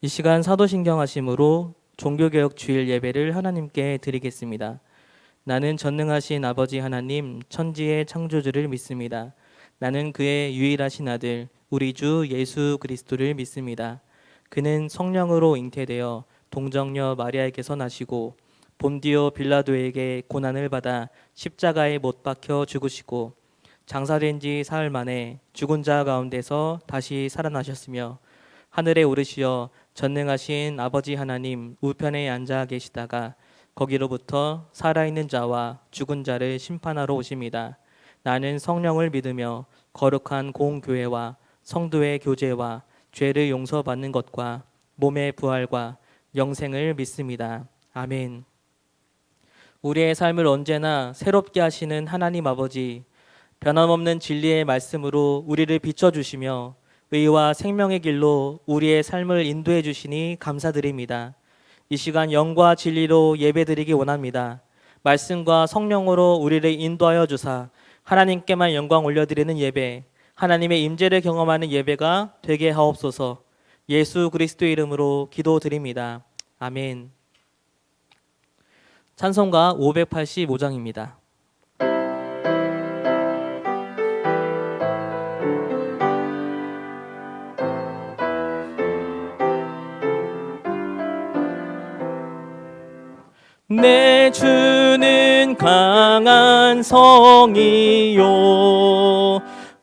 이 시간 사도신경 하심으로 종교개혁 주일 예배를 하나님께 드리겠습니다. 나는 전능하신 아버지 하나님 천지의 창조주를 믿습니다. 나는 그의 유일하신 아들 우리 주 예수 그리스도를 믿습니다. 그는 성령으로 잉태되어 동정녀 마리아에게서 나시고 본디오 빌라도에게 고난을 받아 십자가에 못 박혀 죽으시고 장사된 지 사흘 만에 죽은 자 가운데서 다시 살아나셨으며 하늘에 오르시어 전능하신 아버지 하나님 우편에 앉아 계시다가 거기로부터 살아있는 자와 죽은 자를 심판하러 오십니다. 나는 성령을 믿으며 거룩한 공교회와 성도의 교제와 죄를 용서받는 것과 몸의 부활과 영생을 믿습니다. 아멘. 우리의 삶을 언제나 새롭게 하시는 하나님 아버지, 변함없는 진리의 말씀으로 우리를 비춰주시며 의와 생명의 길로 우리의 삶을 인도해 주시니 감사드립니다. 이 시간 영과 진리로 예배드리기 원합니다. 말씀과 성령으로 우리를 인도하여 주사 하나님께만 영광 올려드리는 예배, 하나님의 임재를 경험하는 예배가 되게 하옵소서. 예수 그리스도의 이름으로 기도드립니다. 아멘. 찬송가 585장입니다. 내 주는 강한 성이요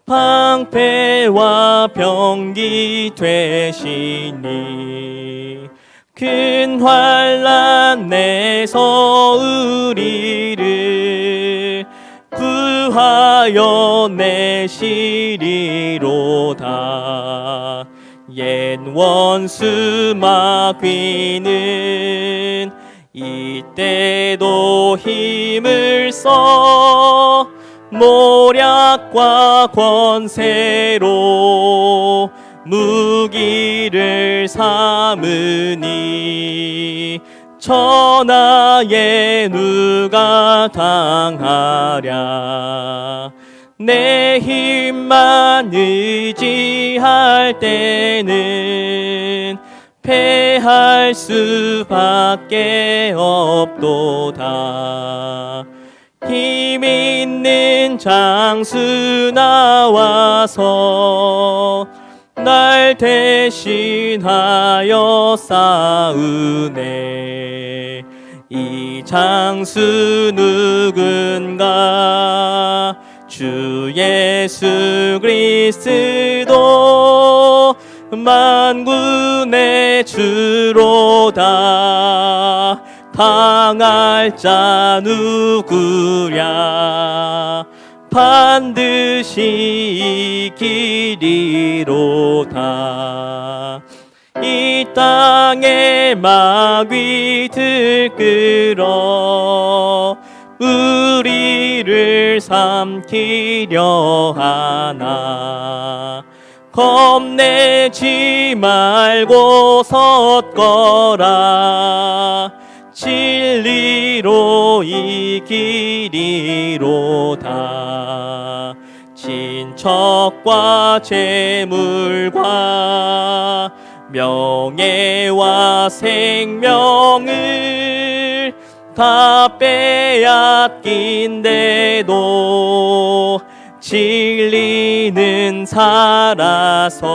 방패와 병기 되시니 큰 환난 내서 우리를 구하여 내시리로다. 옛 원수 마귀는 이때도 힘을 써 모략과 권세로 무기를 삼으니 천하에 누가 당하랴. 내 힘만 의지할 때는 패할 수밖에 없도다. 힘 있는 장수 나와서 날 대신하여 싸우네. 이 장수 누군가? 주 예수 그리스도 만군의 주로다. 당할 자 누구랴? 반드시 이기리로다. 이 땅에 마귀들 끌어 우리를 삼키려 하나. 겁내지 말고 섰거라. 진리로 이기리로다. 친척과 재물과 명예와 생명을 다 빼앗긴데도 진리는 살아서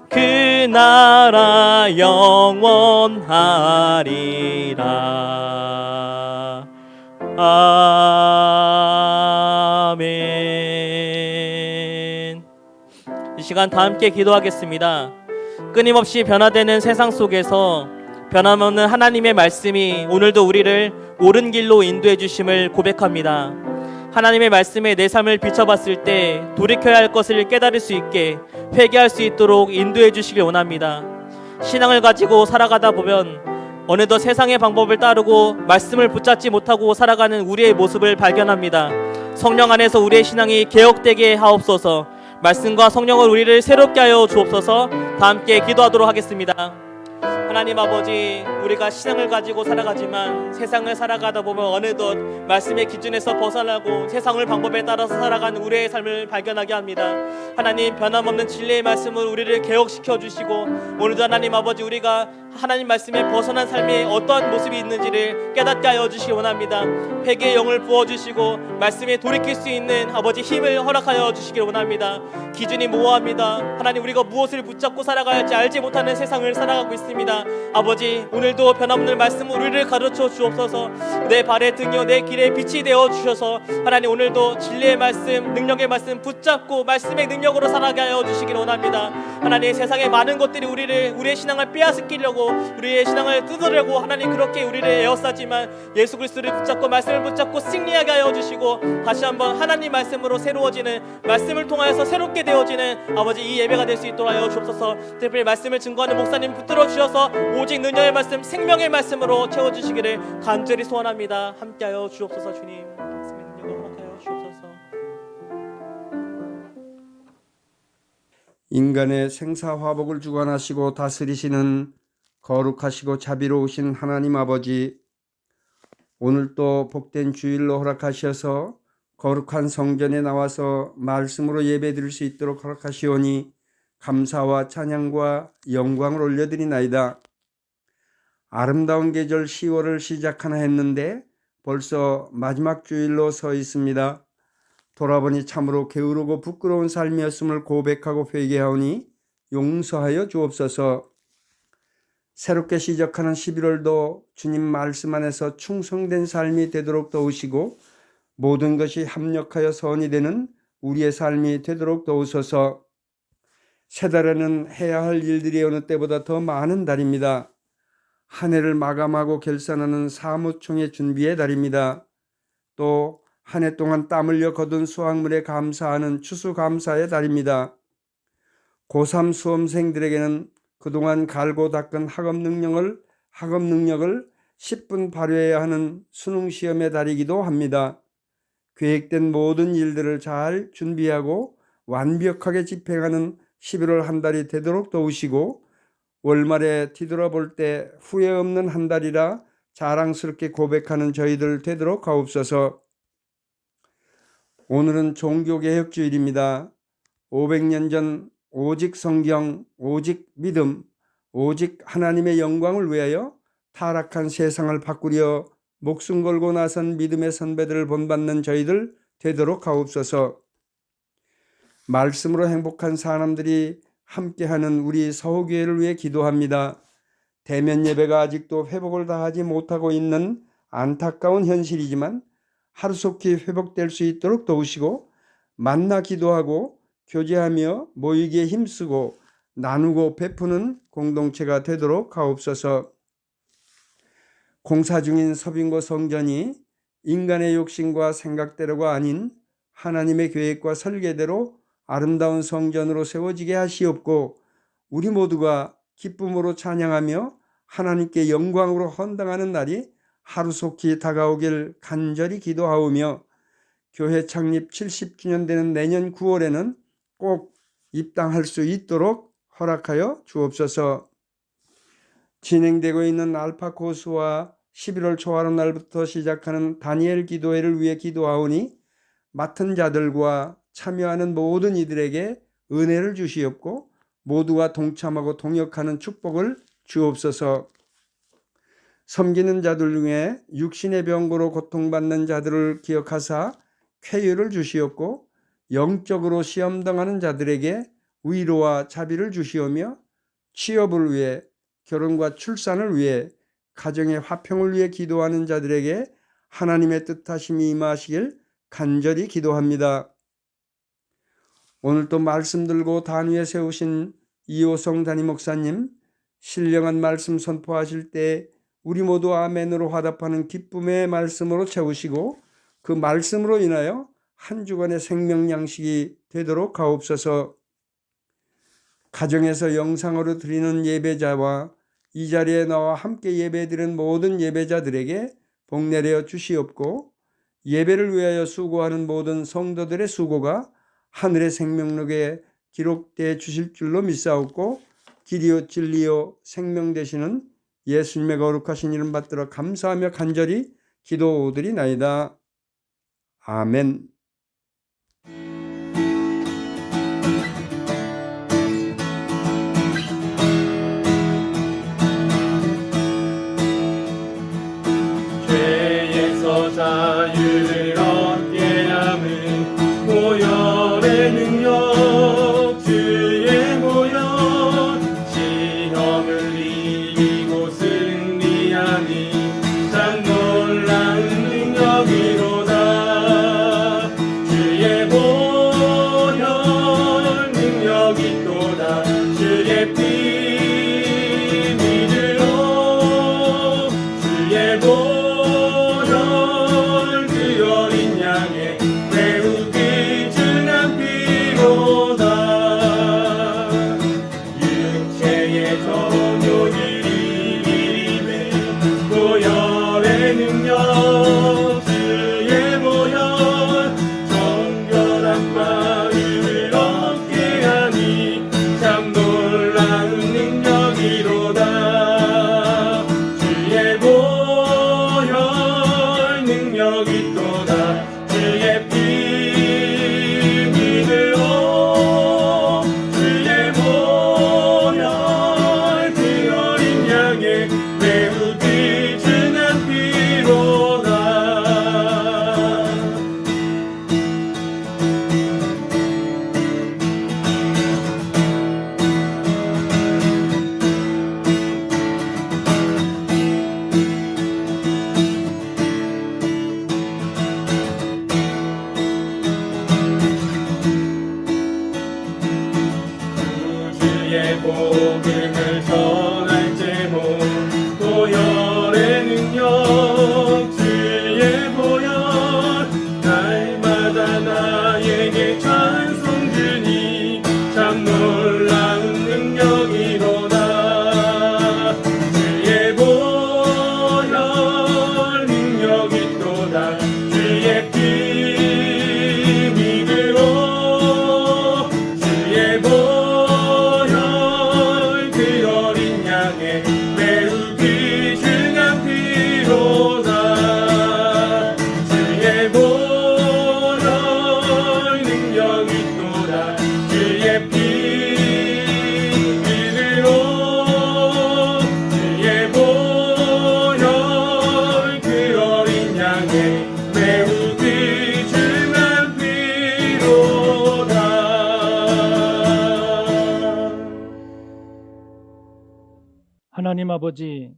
그 나라 영원하리라. 아멘. 이 시간 다 함께 기도하겠습니다. 끊임없이 변화되는 세상 속에서 변함없는 하나님의 말씀이 오늘도 우리를 옳은 길로 인도해 주심을 고백합니다. 하나님의 말씀에 내 삶을 비춰봤을 때 돌이켜야 할 것을 깨달을 수 있게 회개할 수 있도록 인도해 주시길 원합니다. 신앙을 가지고 살아가다 보면 어느덧 세상의 방법을 따르고 말씀을 붙잡지 못하고 살아가는 우리의 모습을 발견합니다. 성령 안에서 우리의 신앙이 개혁되게 하옵소서. 말씀과 성령을 우리를 새롭게 하여 주옵소서. 다 함께 기도하도록 하겠습니다. 하나님 아버지, 우리가 신앙을 가지고 살아가지만 세상을 살아가다 보면 어느덧 말씀의 기준에서 벗어나고 세상의 방법에 따라서 살아가는 우리의 삶을 발견하게 합니다. 하나님, 변함없는 진리의 말씀을 우리를 개혁시켜 주시고 오늘도 하나님 아버지, 우리가 하나님 말씀에 벗어난 삶에 어떠한 모습이 있는지를 깨닫게 하여 주시기 원합니다. 회개의 영을 부어주시고 말씀에 돌이킬 수 있는 아버지 힘을 허락하여 주시기 원합니다. 기준이 모호합니다. 하나님, 우리가 무엇을 붙잡고 살아가야 할지 알지 못하는 세상을 살아가고 있습니다. 아버지, 오늘도 변함없는 말씀 우리를 가르쳐 주옵소서. 내 발의 등이요 내 길의 빛이 되어 주셔서 하나님, 오늘도 진리의 말씀, 능력의 말씀 붙잡고 말씀의 능력으로 살아가게 하여 주시기 원합니다. 하나님, 세상의 많은 것들이 우리의 신앙을 빼앗기려고, 우리의 신앙을 뜯으려고 하나님 그렇게 우리를 에워싸지만 예수 그리스도를 붙잡고 말씀을 붙잡고 승리하게 하여 주시고 다시 한번 하나님 말씀으로 새로워지는, 말씀을 통하여서 새롭게 되어지는 아버지 이 예배가 될 수 있도록 하여 주옵소서. 특별히 말씀을 증거하는 목사님 붙들어 주셔서 오직 능력의 말씀, 생명의 말씀으로 채워주시기를 간절히 소원합니다. 함께하여 주옵소서. 주님, 말씀의 능력을 허락하여 주옵소서. 인간의 생사화복을 주관하시고 다스리시는 거룩하시고 자비로우신 하나님 아버지, 오늘도 복된 주일로 허락하셔서 거룩한 성전에 나와서 말씀으로 예배드릴 수 있도록 허락하시오니 감사와 찬양과 영광을 올려드리나이다. 아름다운 계절 10월을 시작하나 했는데 벌써 마지막 주일로 서 있습니다. 돌아보니 참으로 게으르고 부끄러운 삶이었음을 고백하고 회개하오니 용서하여 주옵소서. 새롭게 시작하는 11월도 주님 말씀 안에서 충성된 삶이 되도록 도우시고 모든 것이 합력하여 선이 되는 우리의 삶이 되도록 도우소서. 새 달에는 해야 할 일들이 어느 때보다 더 많은 달입니다. 한 해를 마감하고 결산하는 사무총의 준비의 달입니다. 또 한 해 동안 땀 흘려 거둔 수확물에 감사하는 추수감사의 달입니다. 고3 수험생들에게는 그동안 갈고 닦은 학업 능력을 10분 발휘해야 하는 수능시험의 달이기도 합니다. 계획된 모든 일들을 잘 준비하고 완벽하게 집행하는 11월 한 달이 되도록 도우시고 월말에 뒤돌아볼 때 후회 없는 한 달이라 자랑스럽게 고백하는 저희들 되도록 하옵소서. 오늘은 종교개혁주일입니다. 500년 전 오직 성경, 오직 믿음, 오직 하나님의 영광을 위하여 타락한 세상을 바꾸려 목숨 걸고 나선 믿음의 선배들을 본받는 저희들 되도록 하옵소서. 말씀으로 행복한 사람들이 함께하는 우리 서호교회를 위해 기도합니다. 대면 예배가 아직도 회복을 다 하지 못하고 있는 안타까운 현실이지만 하루속히 회복될 수 있도록 도우시고 만나 기도하고 교제하며 모이기에 힘쓰고 나누고 베푸는 공동체가 되도록 하옵소서. 공사 중인 서빙고 성전이 인간의 욕심과 생각대로가 아닌 하나님의 계획과 설계대로 아름다운 성전으로 세워지게 하시옵고 우리 모두가 기쁨으로 찬양하며 하나님께 영광으로 헌당하는 날이 하루속히 다가오길 간절히 기도하오며 교회 창립 70주년 되는 내년 9월에는 꼭 입당할 수 있도록 허락하여 주옵소서. 진행되고 있는 알파 코스와 11월 초하루 날부터 시작하는 다니엘 기도회를 위해 기도하오니 맡은 자들과 참여하는 모든 이들에게 은혜를 주시옵고 모두가 동참하고 동역하는 축복을 주옵소서. 섬기는 자들 중에 육신의 병고로 고통받는 자들을 기억하사 쾌유를 주시옵고 영적으로 시험당하는 자들에게 위로와 자비를 주시오며 취업을 위해, 결혼과 출산을 위해, 가정의 화평을 위해 기도하는 자들에게 하나님의 뜻하심이 임하시길 간절히 기도합니다. 오늘도 말씀 들고 단위에 세우신 이호성 담임 목사님, 신령한 말씀 선포하실 때 우리 모두 아멘으로 화답하는 기쁨의 말씀으로 채우시고 그 말씀으로 인하여 한 주간의 생명 양식이 되도록 하옵소서. 가정에서 영상으로 드리는 예배자와 이 자리에 나와 함께 예배드리는 모든 예배자들에게 복 내려 주시옵고 예배를 위하여 수고하는 모든 성도들의 수고가 하늘의 생명록에 기록되어 주실 줄로 믿사옵고 길이요 진리요 생명 되시는 예수님의 거룩하신 이름 받들어 감사하며 간절히 기도드리나이다. 아멘. 죄에서 자유를 얻게 함은 보혈의 능력 주의 보혈 시험을 이기고 승리하니 참 놀라운 능력이로다. 주의 보혈 능력이 또다. 주의 피 믿으로 주의 보혈 복음을 전할 제목 보혈의 능력 주의 보혈 날마다 나에게 찬송 주니 참 놀라운 능력이로다. 주의 보혈 능력이 또다. 주의 피 믿으로 주의 보혈 매우 귀중한 피로다. 주의 보혈 능력이 또다. 주의 피 믿으로 주의 보혈 그 어린 양의 매우 귀중한 피로다. 하나님 아버지,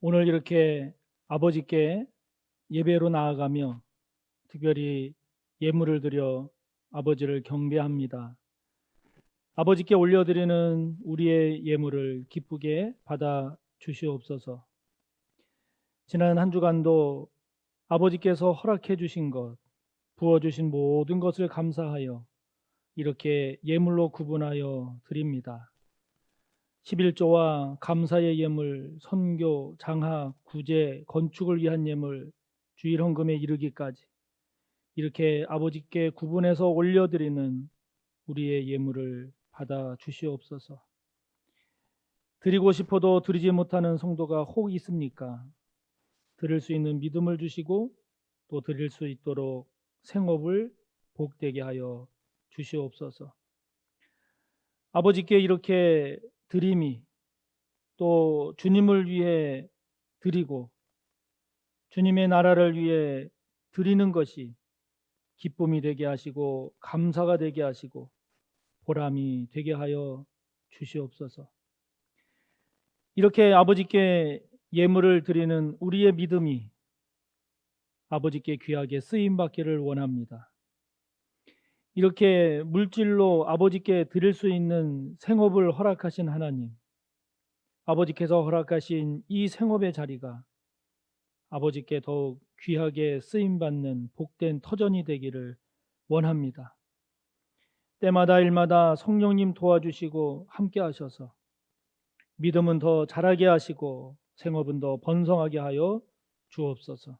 오늘 이렇게 아버지께 예배로 나아가며 특별히 예물을 드려 아버지를 경배합니다. 아버지께 올려드리는 우리의 예물을 기쁘게 받아 주시옵소서. 지난 한 주간도 아버지께서 허락해 주신 것, 부어주신 모든 것을 감사하여 이렇게 예물로 구분하여 드립니다. 11조와 감사의 예물, 선교, 장학, 구제, 건축을 위한 예물, 주일 헌금에 이르기까지 이렇게 아버지께 구분해서 올려드리는 우리의 예물을 받아 주시옵소서. 드리고 싶어도 드리지 못하는 성도가 혹 있습니까? 드릴 수 있는 믿음을 주시고 또 드릴 수 있도록 생업을 복되게 하여 주시옵소서. 아버지께 이렇게 드림이 또 주님을 위해 드리고 주님의 나라를 위해 드리는 것이 기쁨이 되게 하시고 감사가 되게 하시고 보람이 되게 하여 주시옵소서. 이렇게 아버지께 예물을 드리는 우리의 믿음이 아버지께 귀하게 쓰임받기를 원합니다. 이렇게 물질로 아버지께 드릴 수 있는 생업을 허락하신 하나님, 아버지께서 허락하신 이 생업의 자리가 아버지께 더욱 귀하게 쓰임받는 복된 터전이 되기를 원합니다. 때마다 일마다 성령님 도와주시고 함께 하셔서 믿음은 더 자라게 하시고 생업은 더 번성하게 하여 주옵소서.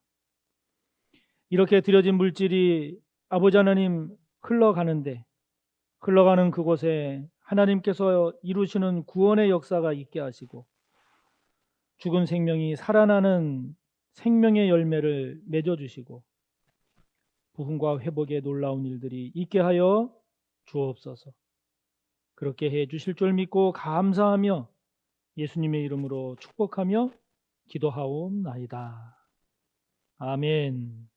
이렇게 드려진 물질이 아버지 하나님 흘러가는 그곳에 하나님께서 이루시는 구원의 역사가 있게 하시고 죽은 생명이 살아나는 생명의 열매를 맺어주시고 부흥과 회복의 놀라운 일들이 있게 하여 주옵소서. 그렇게 해 주실 줄 믿고 감사하며 예수님의 이름으로 축복하며 기도하옵나이다. 아멘.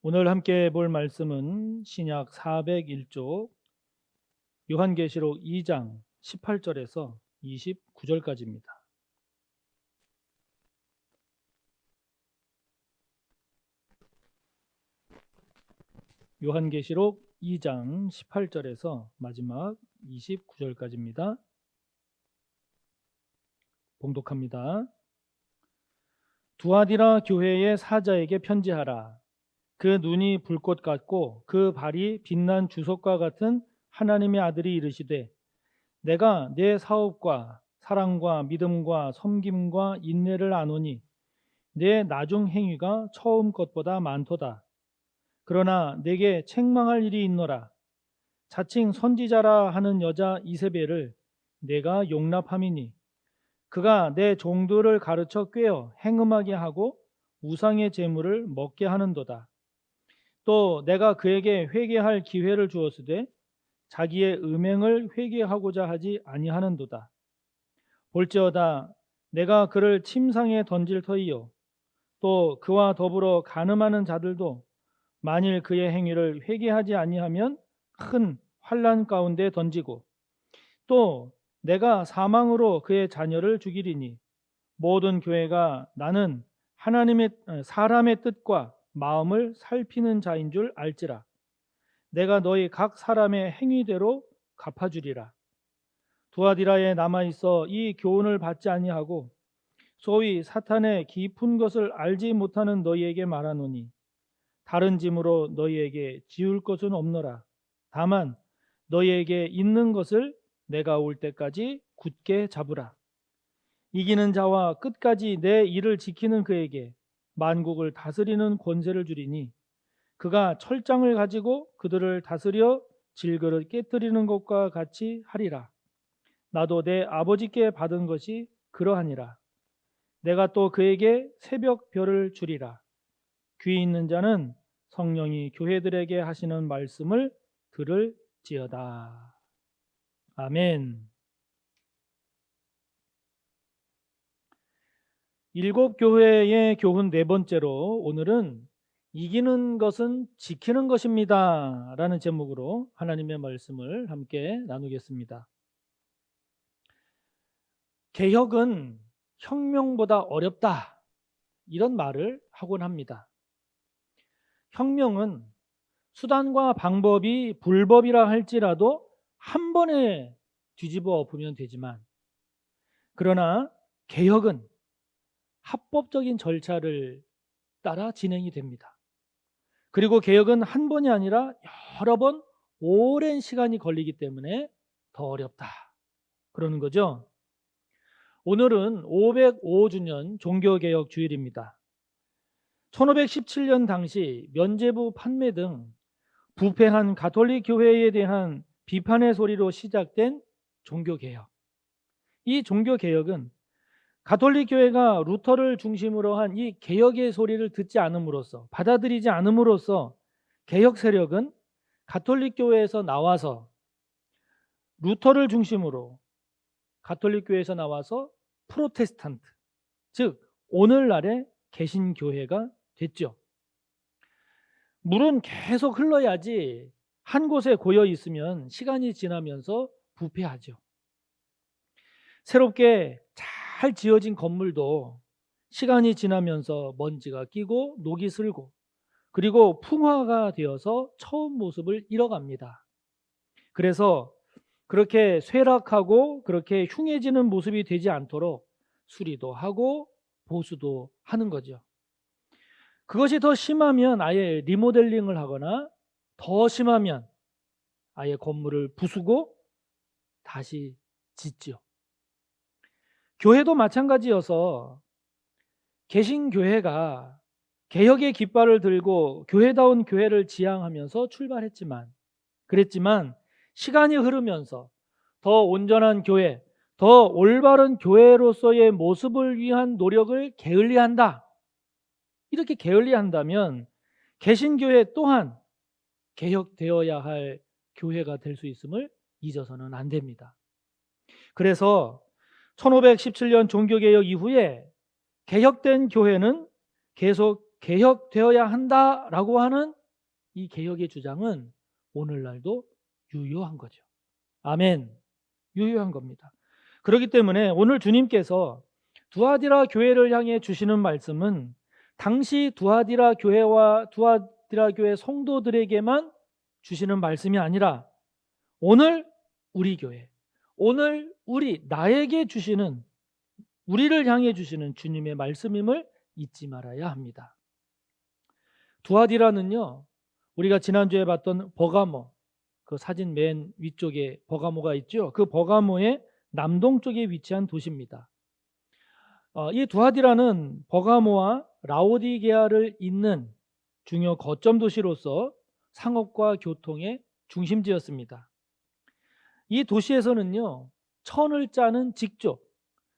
오늘 함께 볼 말씀은 신약 401쪽 요한계시록 2장 18절에서 29절까지입니다. 요한계시록 2장 18절에서 마지막 29절까지입니다. 봉독합니다. 두아디라 교회의 사자에게 편지하라. 그 눈이 불꽃 같고 그 발이 빛난 주석과 같은 하나님의 아들이 이르시되 내가 내 사업과 사랑과 믿음과 섬김과 인내를 아노니 내 나중 행위가 처음 것보다 많도다. 그러나 내게 책망할 일이 있노라. 자칭 선지자라 하는 여자 이세벨을 내가 용납함이니 그가 내 종들을 가르쳐 꿰어 행음하게 하고 우상의 제물을 먹게 하는도다. 또 내가 그에게 회개할 기회를 주었으되 자기의 음행을 회개하고자 하지 아니하는도다. 볼지어다 내가 그를 침상에 던질 터이요 또 그와 더불어 간음하는 자들도 만일 그의 행위를 회개하지 아니하면 큰 환난 가운데 던지고 또 내가 사망으로 그의 자녀를 죽이리니 모든 교회가 나는 사람의 뜻과 마음을 살피는 자인 줄 알지라. 내가 너희 각 사람의 행위대로 갚아주리라. 두아디라에 남아있어 이 교훈을 받지 아니하고 소위 사탄의 깊은 것을 알지 못하는 너희에게 말하노니 다른 짐으로 너희에게 지울 것은 없노라. 다만 너희에게 있는 것을 내가 올 때까지 굳게 잡으라. 이기는 자와 끝까지 내 일을 지키는 그에게 만국을 다스리는 권세를 주리니 그가 철장을 가지고 그들을 다스려 질그릇 깨뜨리는 것과 같이 하리라. 나도 내 아버지께 받은 것이 그러하니라. 내가 또 그에게 새벽 별을 주리라. 귀 있는 자는 성령이 교회들에게 하시는 말씀을 들을지어다. 아멘. 일곱 교회의 교훈 네 번째로 오늘은 이기는 것은 지키는 것입니다 라는 제목으로 하나님의 말씀을 함께 나누겠습니다. 개혁은 혁명보다 어렵다 이런 말을 하곤 합니다. 혁명은 수단과 방법이 불법이라 할지라도 한 번에 뒤집어 엎으면 되지만 그러나 개혁은 합법적인 절차를 따라 진행이 됩니다. 그리고 개혁은 한 번이 아니라 여러 번 오랜 시간이 걸리기 때문에 더 어렵다 그러는 거죠. 오늘은 505주년 종교개혁 주일입니다. 1517년 당시 면죄부 판매 등 부패한 가톨릭 교회에 대한 비판의 소리로 시작된 종교개혁. 이 종교개혁은 가톨릭 교회가 루터를 중심으로 한 이 개혁의 소리를 듣지 않음으로써 받아들이지 않음으로써 개혁 세력은 가톨릭 교회에서 나와서 루터를 중심으로 가톨릭 교회에서 나와서 프로테스탄트 즉 오늘날의 개신교회가 됐죠. 물은 계속 흘러야지 한 곳에 고여 있으면 시간이 지나면서 부패하죠. 새롭게 잘 지어진 건물도 시간이 지나면서 먼지가 끼고 녹이 슬고 그리고 풍화가 되어서 처음 모습을 잃어갑니다. 그래서 그렇게 쇠락하고 그렇게 흉해지는 모습이 되지 않도록 수리도 하고 보수도 하는 거죠. 그것이 더 심하면 아예 리모델링을 하거나 더 심하면 아예 건물을 부수고 다시 짓죠. 교회도 마찬가지여서 개신교회가 개혁의 깃발을 들고 교회다운 교회를 지향하면서 그랬지만 시간이 흐르면서 더 온전한 교회, 더 올바른 교회로서의 모습을 위한 노력을 게을리한다. 이렇게 게을리한다면 개신교회 또한 개혁되어야 할 교회가 될 수 있음을 잊어서는 안 됩니다. 그래서 1517년 종교개혁 이후에 개혁된 교회는 계속 개혁되어야 한다라고 하는 이 개혁의 주장은 오늘날도 유효한 거죠. 아멘. 유효한 겁니다. 그렇기 때문에 오늘 주님께서 두아디라 교회를 향해 주시는 말씀은 당시 두아디라 교회와 두아디라 교회 성도들에게만 주시는 말씀이 아니라 오늘 우리 교회, 오늘 나에게 주시는, 우리를 향해 주시는 주님의 말씀임을 잊지 말아야 합니다. 두아디라는요, 우리가 지난주에 봤던 버가모, 그 사진 맨 위쪽에 버가모가 있죠. 그 버가모의 남동쪽에 위치한 도시입니다. 이 두아디라는 버가모와 라오디게아를 잇는 중요 거점 도시로서 상업과 교통의 중심지였습니다. 이 도시에서는요, 천을 짜는 직조,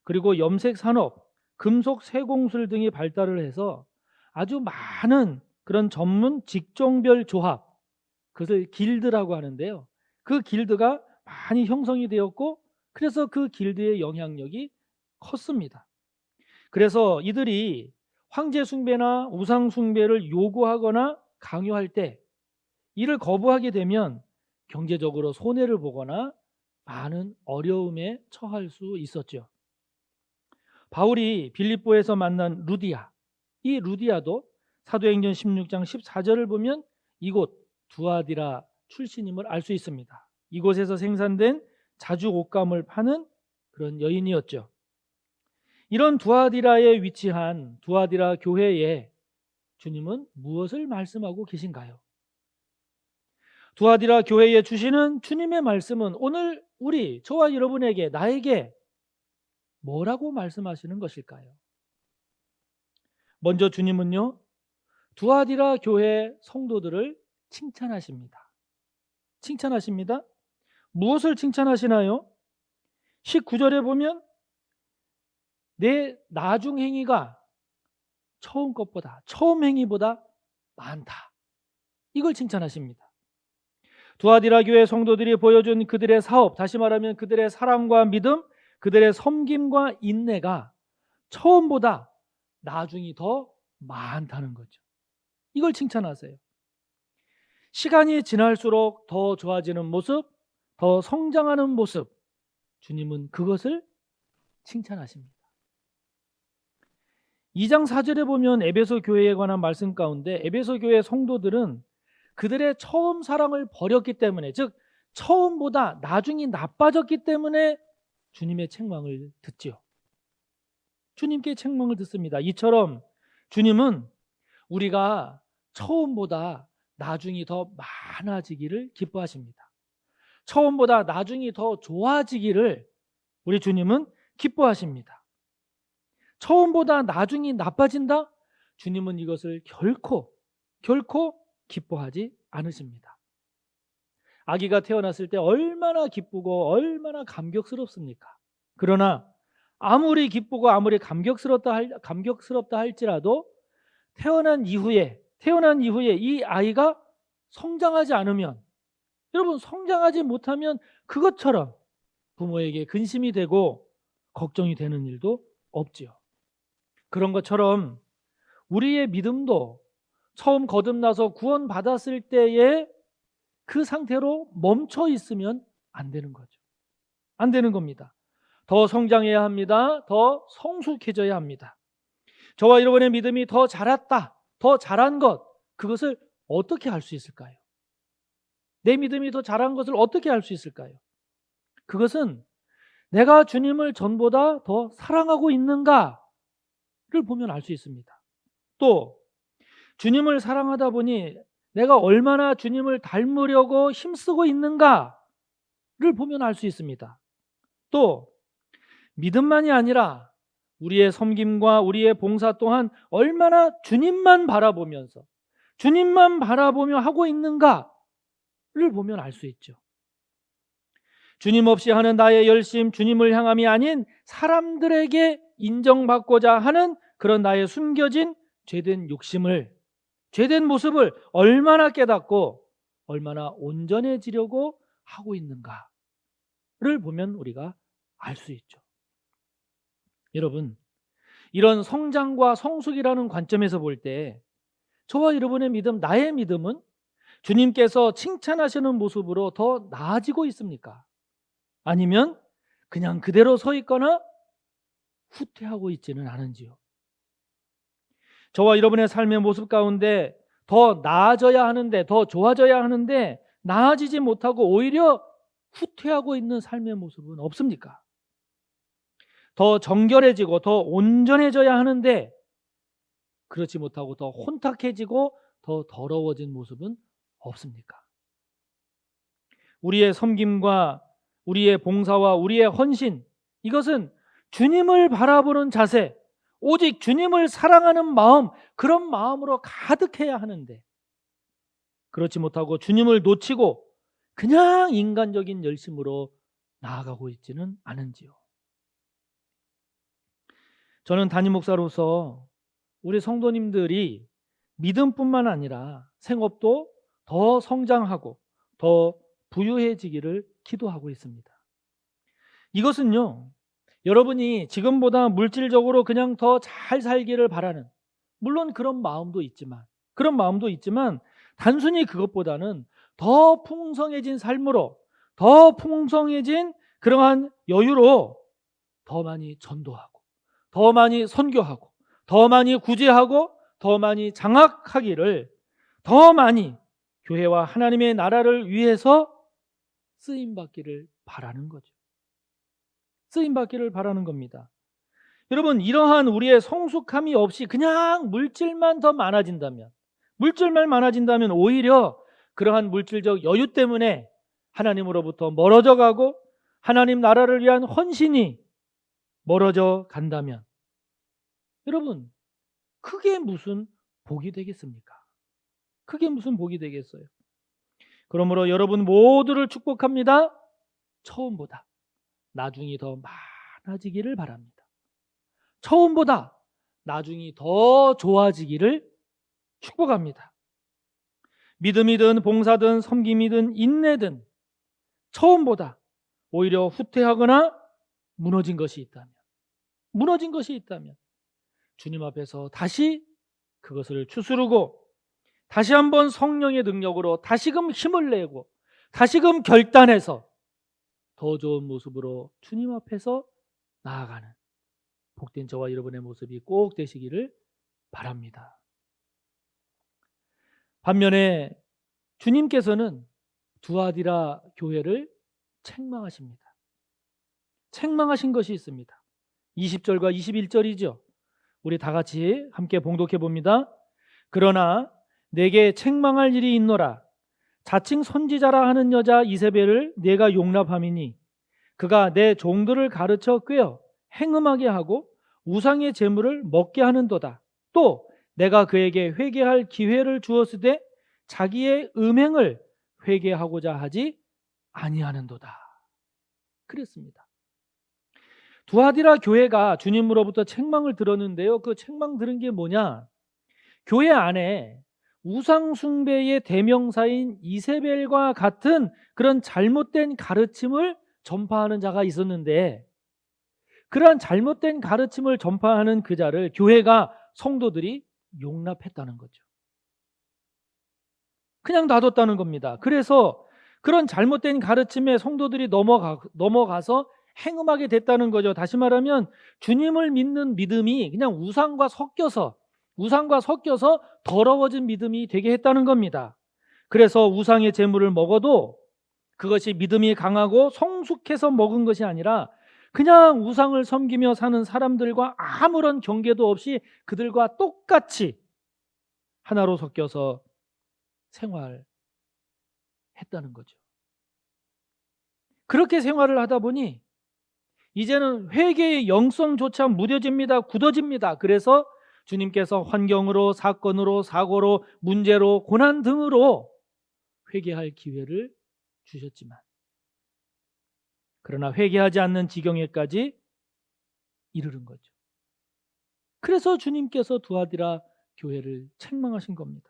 그리고 염색 산업, 금속 세공술 등이 발달을 해서 아주 많은 그런 전문 직종별 조합, 그것을 길드라고 하는데요. 그 길드가 많이 형성이 되었고, 그래서 그 길드의 영향력이 컸습니다. 그래서 이들이 황제 숭배나 우상 숭배를 요구하거나 강요할 때 이를 거부하게 되면 경제적으로 손해를 보거나 많은 어려움에 처할 수 있었죠. 바울이 빌립보에서 만난 루디아, 이 루디아도 사도행전 16장 14절을 보면 이곳 두아디라 출신임을 알 수 있습니다. 이곳에서 생산된 자주 옷감을 파는 그런 여인이었죠. 이런 두아디라에 위치한 두아디라 교회에 주님은 무엇을 말씀하고 계신가요? 두아디라 교회에 주시는 주님의 말씀은 오늘 저와 여러분에게, 나에게 뭐라고 말씀하시는 것일까요? 먼저 주님은요, 두아디라 교회 성도들을 칭찬하십니다. 무엇을 칭찬하시나요? 19절에 보면 내 나중 행위가 처음 행위보다 많다. 이걸 칭찬하십니다. 두아디라 교회 성도들이 보여준 그들의 사업, 다시 말하면 그들의 사랑과 믿음, 그들의 섬김과 인내가 처음보다 나중이 더 많다는 거죠. 이걸 칭찬하세요. 시간이 지날수록 더 좋아지는 모습, 더 성장하는 모습, 주님은 그것을 칭찬하십니다. 2장 4절에 보면 에베소 교회에 관한 말씀 가운데 에베소 교회 성도들은 그들의 처음 사랑을 버렸기 때문에, 즉 처음보다 나중이 나빠졌기 때문에 주님의 책망을 듣지요. 주님께 책망을 듣습니다. 이처럼 주님은 우리가 처음보다 나중이 더 많아지기를 기뻐하십니다. 처음보다 나중이 더 좋아지기를 우리 주님은 기뻐하십니다. 처음보다 나중이 나빠진다? 주님은 이것을 결코 기뻐하지 않으십니다. 아기가 태어났을 때 얼마나 기쁘고 얼마나 감격스럽습니까? 그러나 아무리 기쁘고 아무리 감격스럽다 할지라도 태어난 이후에 이 아이가 성장하지 않으면, 여러분, 성장하지 못하면 그것처럼 부모에게 근심이 되고 걱정이 되는 일도 없지요. 그런 것처럼 우리의 믿음도 처음 거듭나서 구원받았을 때에 그 상태로 멈춰 있으면 안 되는 거죠. 안 되는 겁니다. 더 성장해야 합니다. 더 성숙해져야 합니다. 저와 여러분의 믿음이 더 자랐다, 더 자란 것, 그것을 어떻게 알 수 있을까요? 내 믿음이 더 자란 것을 어떻게 알 수 있을까요? 그것은 내가 주님을 전보다 더 사랑하고 있는가를 보면 알 수 있습니다. 또 주님을 사랑하다 보니 내가 얼마나 주님을 닮으려고 힘쓰고 있는가를 보면 알 수 있습니다. 또 믿음만이 아니라 우리의 섬김과 우리의 봉사 또한 얼마나 주님만 바라보면서 주님만 바라보며 하고 있는가를 보면 알 수 있죠. 주님 없이 하는 나의 열심, 주님을 향함이 아닌 사람들에게 인정받고자 하는 그런 나의 숨겨진 죄된 욕심을, 죄된 모습을 얼마나 깨닫고 얼마나 온전해지려고 하고 있는가를 보면 우리가 알 수 있죠. 여러분, 이런 성장과 성숙이라는 관점에서 볼 때 저와 여러분의 믿음, 나의 믿음은 주님께서 칭찬하시는 모습으로 더 나아지고 있습니까? 아니면 그냥 그대로 서 있거나 후퇴하고 있지는 않은지요? 저와 여러분의 삶의 모습 가운데 더 나아져야 하는데, 더 좋아져야 하는데 나아지지 못하고 오히려 후퇴하고 있는 삶의 모습은 없습니까? 더 정결해지고 더 온전해져야 하는데 그렇지 못하고 더 혼탁해지고 더 더러워진 모습은 없습니까? 우리의 섬김과 우리의 봉사와 우리의 헌신, 이것은 주님을 바라보는 자세, 오직 주님을 사랑하는 마음, 그런 마음으로 가득해야 하는데 그렇지 못하고 주님을 놓치고 그냥 인간적인 열심으로 나아가고 있지는 않은지요. 저는 담임 목사로서 우리 성도님들이 믿음뿐만 아니라 생업도 더 성장하고 더 부유해지기를 기도하고 있습니다. 이것은요, 여러분이 지금보다 물질적으로 그냥 더 잘 살기를 바라는, 물론 그런 마음도 있지만 단순히 그것보다는 더 풍성해진 삶으로, 더 풍성해진 그러한 여유로 더 많이 전도하고 더 많이 선교하고 더 많이 구제하고 더 많이 장악하기를, 더 많이 교회와 하나님의 나라를 위해서 쓰임받기를 바라는 거죠. 쓰임받기를 바라는 겁니다. 여러분, 이러한 우리의 성숙함이 없이 그냥 물질만 많아진다면 오히려 그러한 물질적 여유 때문에 하나님으로부터 멀어져 가고 하나님 나라를 위한 헌신이 멀어져 간다면 여러분, 크게 무슨 복이 되겠습니까? 크게 무슨 복이 되겠어요? 그러므로 여러분 모두를 축복합니다. 처음보다 나중이 더 많아지기를 바랍니다. 처음보다 나중이 더 좋아지기를 축복합니다. 믿음이든 봉사든 섬김이든 인내든 처음보다 오히려 후퇴하거나 무너진 것이 있다면 주님 앞에서 다시 그것을 추스르고 다시 한번 성령의 능력으로 다시금 힘을 내고 다시금 결단해서 더 좋은 모습으로 주님 앞에서 나아가는 복된 저와 여러분의 모습이 꼭 되시기를 바랍니다. 반면에 주님께서는 두아디라 교회를 책망하십니다. 책망하신 것이 있습니다. 20절과 21절이죠. 우리 다 같이 함께 봉독해 봅니다. 그러나 내게 책망할 일이 있노라. 자칭 선지자라 하는 여자 이세벨을 내가 용납함이니 그가 내 종들을 가르쳐 꿰어 행음하게 하고 우상의 제물을 먹게 하는도다. 또 내가 그에게 회개할 기회를 주었으되 자기의 음행을 회개하고자 하지 아니하는도다. 그랬습니다. 두아디라 교회가 주님으로부터 책망을 들었는데요. 그 책망 들은 게 뭐냐? 교회 안에 우상 숭배의 대명사인 이세벨과 같은 그런 잘못된 가르침을 전파하는 자가 있었는데, 그러한 잘못된 가르침을 전파하는 그 자를 교회가, 성도들이 용납했다는 거죠. 그냥 놔뒀다는 겁니다. 그래서 그런 잘못된 가르침에 성도들이 넘어가서 행음하게 됐다는 거죠. 다시 말하면 주님을 믿는 믿음이 그냥 우상과 섞여서 더러워진 믿음이 되게 했다는 겁니다. 그래서 우상의 제물을 먹어도 그것이 믿음이 강하고 성숙해서 먹은 것이 아니라 그냥 우상을 섬기며 사는 사람들과 아무런 경계도 없이 그들과 똑같이 하나로 섞여서 생활했다는 거죠. 그렇게 생활을 하다 보니 이제는 회개의 영성조차 무뎌집니다. 굳어집니다. 그래서 주님께서 환경으로, 사건으로, 사고로, 문제로, 고난 등으로 회개할 기회를 주셨지만, 그러나 회개하지 않는 지경에까지 이르는 거죠. 그래서 주님께서 두아디라 교회를 책망하신 겁니다.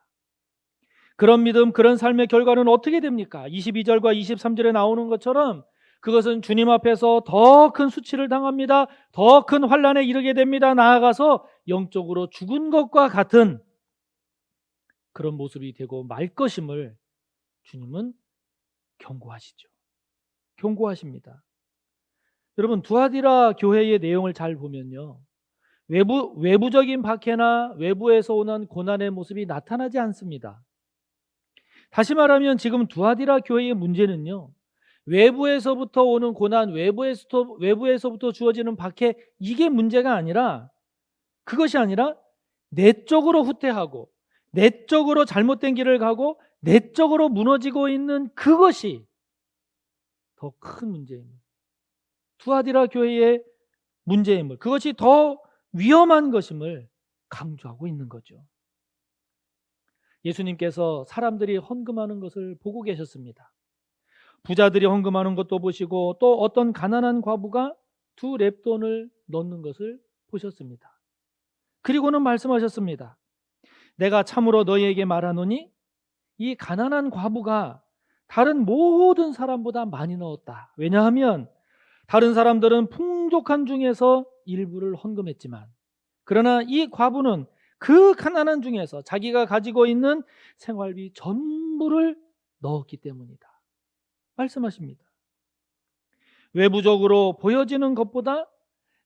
그런 믿음, 그런 삶의 결과는 어떻게 됩니까? 22절과 23절에 나오는 것처럼 그것은 주님 앞에서 더 큰 수치를 당합니다. 더 큰 환난에 이르게 됩니다. 나아가서 영적으로 죽은 것과 같은 그런 모습이 되고 말 것임을 주님은 경고하시죠. 경고하십니다. 여러분, 두아디라 교회의 내용을 잘 보면요, 외부적인 박해나 외부에서 오는 고난의 모습이 나타나지 않습니다. 다시 말하면 지금 두아디라 교회의 문제는요, 외부에서부터 오는 고난, 외부에서부터 주어지는 박해, 이게 문제가 아니라, 그것이 아니라 내적으로 후퇴하고 내적으로 잘못된 길을 가고 내적으로 무너지고 있는 그것이 더 큰 문제입니다. 두아디라 교회의 문제임을, 그것이 더 위험한 것임을 강조하고 있는 거죠. 예수님께서 사람들이 헌금하는 것을 보고 계셨습니다. 부자들이 헌금하는 것도 보시고 또 어떤 가난한 과부가 2렙돈을 넣는 것을 보셨습니다. 그리고는 말씀하셨습니다. 내가 참으로 너희에게 말하노니 이 가난한 과부가 다른 모든 사람보다 많이 넣었다. 왜냐하면 다른 사람들은 풍족한 중에서 일부를 헌금했지만, 그러나 이 과부는 그 가난한 중에서 자기가 가지고 있는 생활비 전부를 넣었기 때문이다. 말씀하십니다. 외부적으로 보여지는 것보다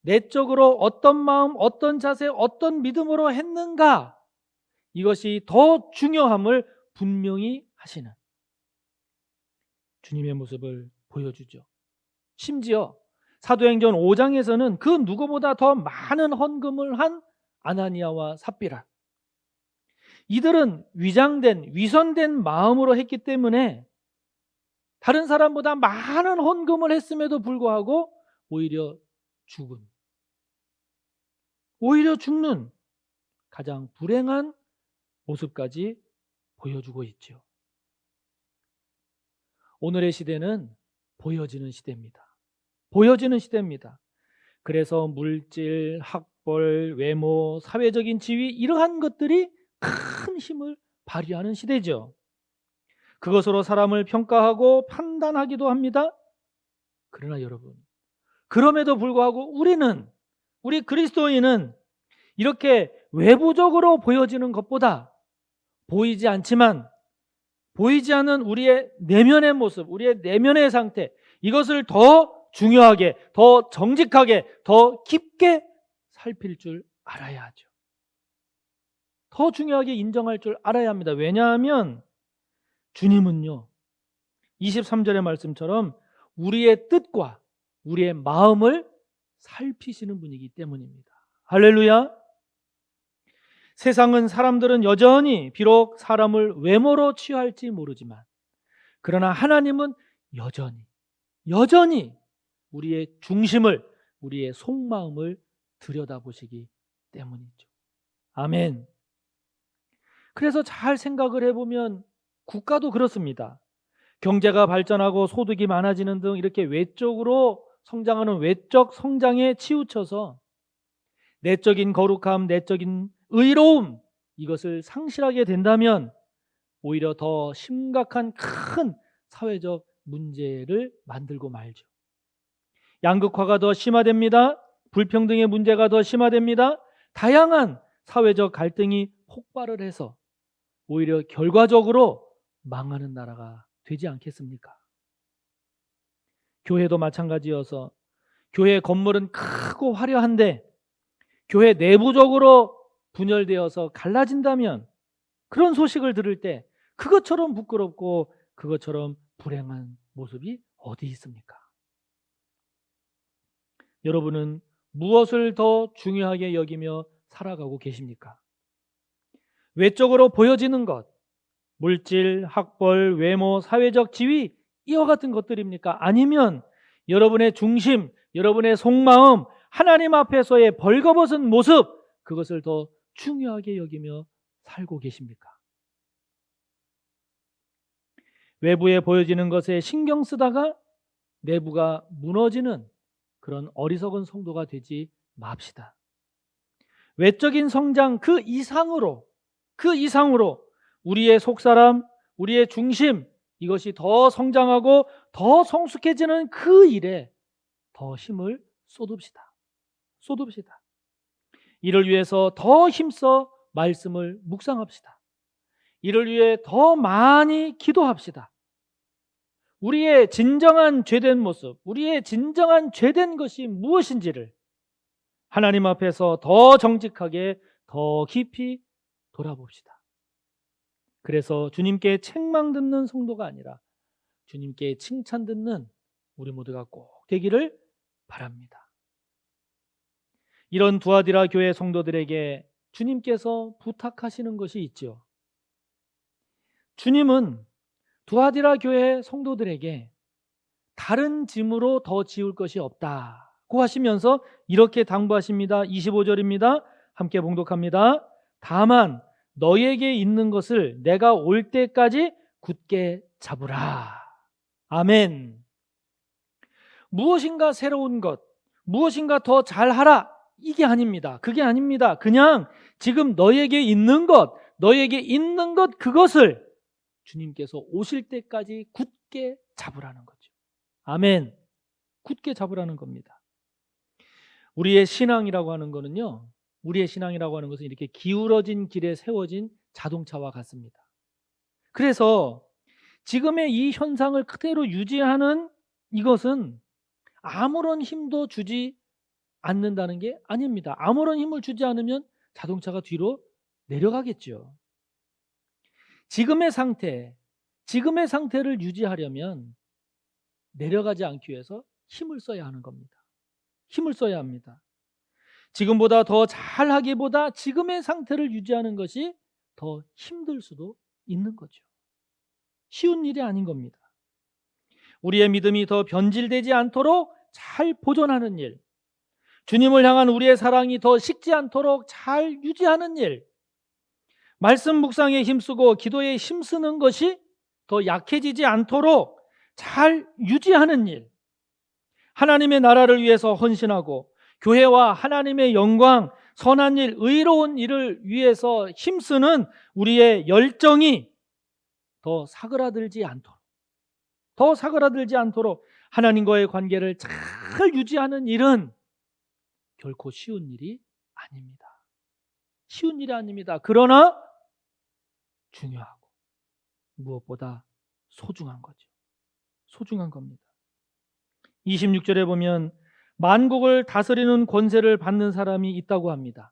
내적으로 어떤 마음, 어떤 자세, 어떤 믿음으로 했는가, 이것이 더 중요함을 분명히 하시는 주님의 모습을 보여주죠. 심지어 사도행전 5장에서는 그 누구보다 더 많은 헌금을 한 아나니아와 삽비라, 이들은 위선된 마음으로 했기 때문에 다른 사람보다 많은 헌금을 했음에도 불구하고 오히려 죽는 가장 불행한 모습까지 보여주고 있죠. 오늘의 시대는 보여지는 시대입니다. 보여지는 시대입니다. 그래서 물질, 학벌, 외모, 사회적인 지위, 이러한 것들이 큰 힘을 발휘하는 시대죠. 그것으로 사람을 평가하고 판단하기도 합니다. 그러나 여러분, 그럼에도 불구하고 우리 그리스도인은 이렇게 외부적으로 보여지는 것보다 보이지 않는 우리의 내면의 모습, 우리의 내면의 상태, 이것을 더 중요하게, 더 정직하게, 더 깊게 살필 줄 알아야 하죠. 더 중요하게 인정할 줄 알아야 합니다. 왜냐하면 주님은요, 23절의 말씀처럼 우리의 뜻과 우리의 마음을 살피시는 분이기 때문입니다. 할렐루야. 세상은, 사람들은 여전히 비록 사람을 외모로 취할지 모르지만, 그러나 하나님은 여전히 우리의 중심을, 우리의 속마음을 들여다보시기 때문이죠. 아멘. 그래서 잘 생각을 해보면 국가도 그렇습니다. 경제가 발전하고 소득이 많아지는 등 이렇게 외적으로 성장하는 외적 성장에 치우쳐서 내적인 거룩함, 내적인 의로움, 이것을 상실하게 된다면 오히려 더 심각한 큰 사회적 문제를 만들고 말죠. 양극화가 더 심화됩니다. 불평등의 문제가 더 심화됩니다. 다양한 사회적 갈등이 폭발을 해서 오히려 결과적으로 망하는 나라가 되지 않겠습니까? 교회도 마찬가지여서 교회 건물은 크고 화려한데 교회 내부적으로 분열되어서 갈라진다면 그런 소식을 들을 때 그것처럼 부끄럽고 그것처럼 불행한 모습이 어디 있습니까? 여러분은 무엇을 더 중요하게 여기며 살아가고 계십니까? 외적으로 보여지는 것, 물질, 학벌, 외모, 사회적 지위, 이와 같은 것들입니까? 아니면 여러분의 중심, 여러분의 속마음, 하나님 앞에서의 벌거벗은 모습, 그것을 더 중요하게 여기며 살고 계십니까? 외부에 보여지는 것에 신경 쓰다가 내부가 무너지는 그런 어리석은 성도가 되지 맙시다. 외적인 성장 그 이상으로 우리의 속사람, 우리의 중심, 이것이 더 성장하고 더 성숙해지는 그 일에 더 힘을 쏟읍시다. 이를 위해서 더 힘써 말씀을 묵상합시다. 이를 위해 더 많이 기도합시다. 우리의 진정한 죄된 모습, 우리의 진정한 죄된 것이 무엇인지를 하나님 앞에서 더 정직하게, 더 깊이 돌아봅시다. 그래서 주님께 책망 듣는 성도가 아니라 주님께 칭찬 듣는 우리 모두가 꼭 되기를 바랍니다. 이런 두아디라 교회 성도들에게 주님께서 부탁하시는 것이 있죠. 주님은 두아디라 교회 성도들에게 다른 짐으로 더 지울 것이 없다고 하시면서 이렇게 당부하십니다. 25절입니다. 함께 봉독합니다. 다만 너에게 있는 것을 내가 올 때까지 굳게 잡으라. 아멘. 무엇인가 새로운 것, 무엇인가 더 잘하라, 이게 아닙니다. 그게 아닙니다. 그냥 지금 너에게 있는 것, 그것을 주님께서 오실 때까지 굳게 잡으라는 거죠. 아멘. 굳게 잡으라는 겁니다. 우리의 신앙이라고 하는 거는요, 우리의 신앙이라고 하는 것은 이렇게 기울어진 길에 세워진 자동차와 같습니다. 그래서 지금의 이 현상을 그대로 유지하는 이것은 아무런 힘도 주지 않는다는 게 아닙니다. 아무런 힘을 주지 않으면 자동차가 뒤로 내려가겠죠. 지금의 상태를 유지하려면 내려가지 않기 위해서 힘을 써야 하는 겁니다. 힘을 써야 합니다. 지금보다 더 잘하기보다 지금의 상태를 유지하는 것이 더 힘들 수도 있는 거죠. 쉬운 일이 아닌 겁니다. 우리의 믿음이 더 변질되지 않도록 잘 보존하는 일, 주님을 향한 우리의 사랑이 더 식지 않도록 잘 유지하는 일, 말씀 묵상에 힘쓰고 기도에 힘쓰는 것이 더 약해지지 않도록 잘 유지하는 일, 하나님의 나라를 위해서 헌신하고 교회와 하나님의 영광, 선한 일, 의로운 일을 위해서 힘쓰는 우리의 열정이 더 사그라들지 않도록 하나님과의 관계를 잘 유지하는 일은 결코 쉬운 일이 아닙니다. 쉬운 일이 아닙니다. 그러나 중요하고 무엇보다 소중한 거죠. 소중한 겁니다. 26절에 보면 만국을 다스리는 권세를 받는 사람이 있다고 합니다.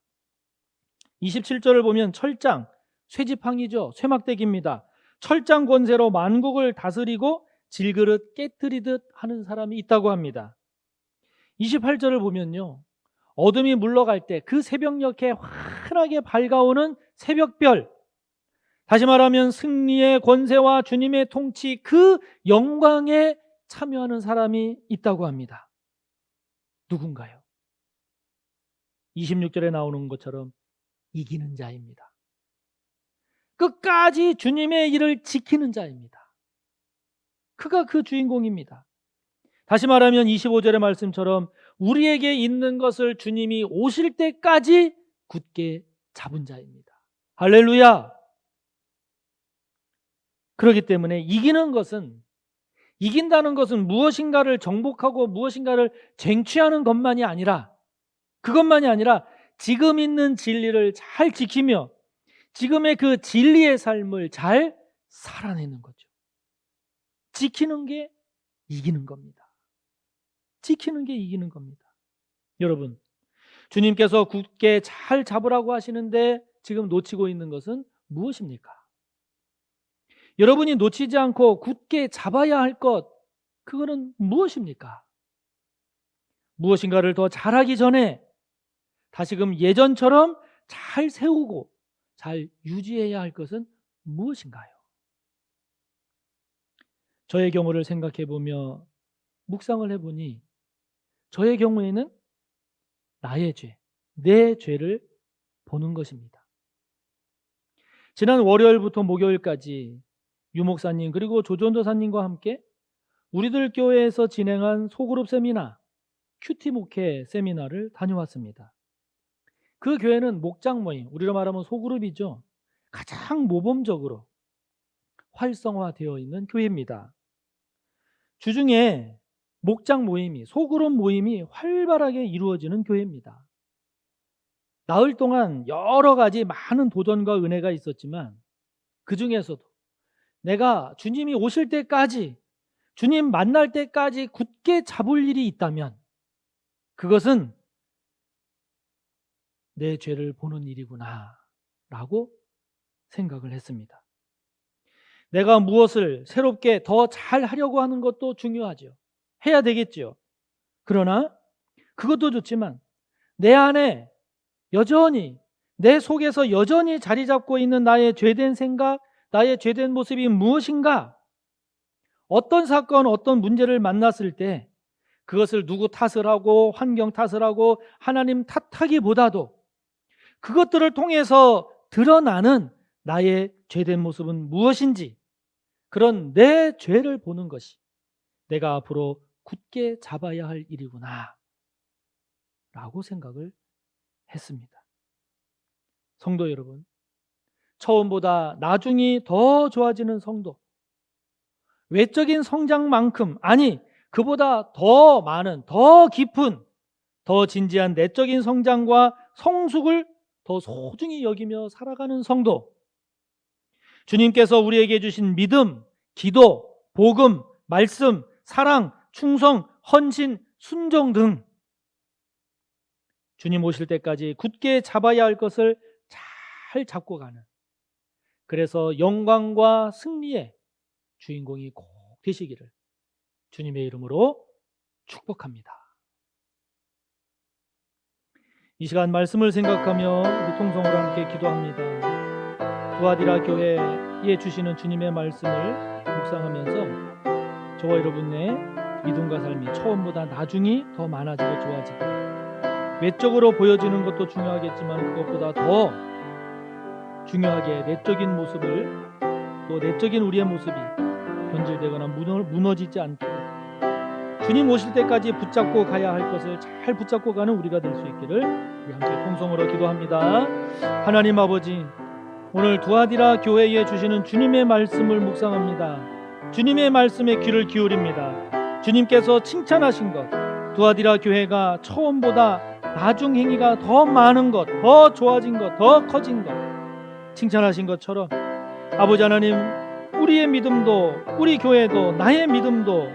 27절을 보면 철장, 쇠지팡이죠. 쇠막대기입니다. 철장 권세로 만국을 다스리고 질그릇 깨트리듯 하는 사람이 있다고 합니다. 28절을 보면요, 어둠이 물러갈 때 그 새벽녘에 환하게 밝아오는 새벽별, 다시 말하면 승리의 권세와 주님의 통치, 그 영광에 참여하는 사람이 있다고 합니다. 누군가요? 26절에 나오는 것처럼 이기는 자입니다. 끝까지 주님의 일을 지키는 자입니다. 그가 그 주인공입니다. 다시 말하면 25절의 말씀처럼 우리에게 있는 것을 주님이 오실 때까지 굳게 잡은 자입니다. 할렐루야! 그렇기 때문에 이긴다는 것은 무엇인가를 정복하고 무엇인가를 쟁취하는 것만이 아니라, 그것만이 아니라 지금 있는 진리를 잘 지키며 지금의 그 진리의 삶을 잘 살아내는 거죠. 지키는 게 이기는 겁니다. 지키는 게 이기는 겁니다. 여러분, 주님께서 굳게 잘 잡으라고 하시는데 지금 놓치고 있는 것은 무엇입니까? 여러분이 놓치지 않고 굳게 잡아야 할 것, 그거는 무엇입니까? 무엇인가를 더 잘하기 전에 다시금 예전처럼 잘 세우고 잘 유지해야 할 것은 무엇인가요? 저의 경우를 생각해 보며 묵상을 해보니 저의 경우에는 나의 죄, 내 죄를 보는 것입니다. 지난 월요일부터 목요일까지 유 목사님 그리고 조전도사님과 함께 우리들 교회에서 진행한 소그룹 세미나, 큐티 목회 세미나를 다녀왔습니다. 그 교회는 목장 모임, 우리로 말하면 소그룹이죠. 가장 모범적으로 활성화되어 있는 교회입니다. 주중에 목장 모임이, 소그룹 모임이 활발하게 이루어지는 교회입니다. 나흘 동안 여러 가지 많은 도전과 은혜가 있었지만 그 중에서도 내가 주님이 오실 때까지, 주님 만날 때까지 굳게 잡을 일이 있다면 그것은 내 죄를 보는 일이구나 라고 생각을 했습니다. 내가 무엇을 새롭게 더 잘 하려고 하는 것도 중요하죠. 해야 되겠죠. 그러나 그것도 좋지만 내 안에 여전히, 내 속에서 여전히 자리 잡고 있는 나의 죄된 생각, 나의 죄된 모습이 무엇인가? 어떤 사건, 어떤 문제를 만났을 때 그것을 누구 탓을 하고 환경 탓을 하고 하나님 탓하기보다도 그것들을 통해서 드러나는 나의 죄된 모습은 무엇인지, 그런 내 죄를 보는 것이 내가 앞으로 굳게 잡아야 할 일이구나 라고 생각을 했습니다. 성도 여러분, 처음보다 나중이 더 좋아지는 성도, 외적인 성장만큼, 아니 그보다 더 많은, 더 깊은, 더 진지한 내적인 성장과 성숙을 더 소중히 여기며 살아가는 성도, 주님께서 우리에게 주신 믿음, 기도, 복음, 말씀, 사랑, 충성, 헌신, 순종 등 주님 오실 때까지 굳게 잡아야 할 것을 잘 잡고 가는, 그래서 영광과 승리의 주인공이 꼭 되시기를 주님의 이름으로 축복합니다. 이 시간 말씀을 생각하며 우리 통성으로 함께 기도합니다. 두아디라 교회에 주시는 주님의 말씀을 묵상하면서 저와 여러분의 믿음과 삶이 처음보다 나중이 더 많아지고 좋아지기를, 외적으로 보여지는 것도 중요하겠지만 그것보다 더 중요하게 내적인 모습을, 또 내적인 우리의 모습이 변질되거나 무너지지 않게 주님 오실 때까지 붙잡고 가야 할 것을 잘 붙잡고 가는 우리가 될 수 있기를 우리 함께 통성으로 기도합니다. 하나님 아버지, 오늘 두아디라 교회에 주시는 주님의 말씀을 묵상합니다. 주님의 말씀에 귀를 기울입니다. 주님께서 칭찬하신 것, 두아디라 교회가 처음보다 나중 행위가 더 많은 것, 더 좋아진 것, 더 커진 것 칭찬하신 것처럼 아버지 하나님, 우리의 믿음도, 우리 교회도, 나의 믿음도